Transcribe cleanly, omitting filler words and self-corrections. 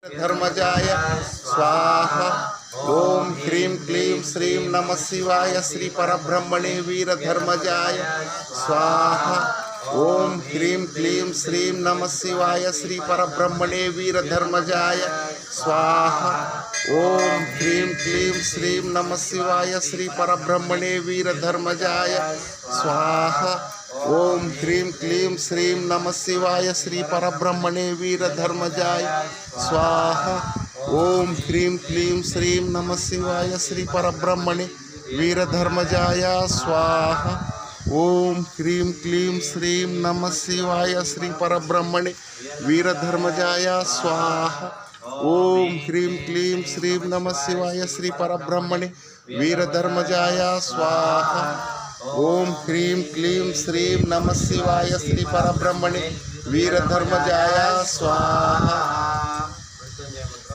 धर्मजाय स्वाहा। ओम ह्रीं क्लीं श्रीं नमः शिवाय श्री परब्रह्मणे वीरधर्मजाय स्वाहा। ओम ह्रीं क्लीं श्रीं नमः शिवाय श्री परब्रह्मणे वीरधर्मजाय स्वाहा। ओम ह्रीं क्लीं श्रीं नमः शिवाय श्री परब्रह्मणे वीरधर्मजाय स्वाहा। ओम ह्रीं क्लीं श्रीं नमः शिवाय श्री परब्रह्मणे वीरधर्मजाय स्वाहा। ओम ह्रीं क्लीं श्रीं नमः शिवाय श्री परब्रह्मणे वीरधर्मजाय स्वाहा। ओम ह्रीं क्लीं श्रीं नमः शिवाय श्री परब्रह्मणे वीरधर्मजाय स्वाहा। ओम ह्रीं क्लीं श्रीं नमः शिवाय श्री परब्रह्मणे वीरधर्मजाय स्वाहा। ओम ह्रीं क्लीं श्रीं नमः शिवाय श्री परब्रह्मणे वीरधर्मजाय स्वाहा।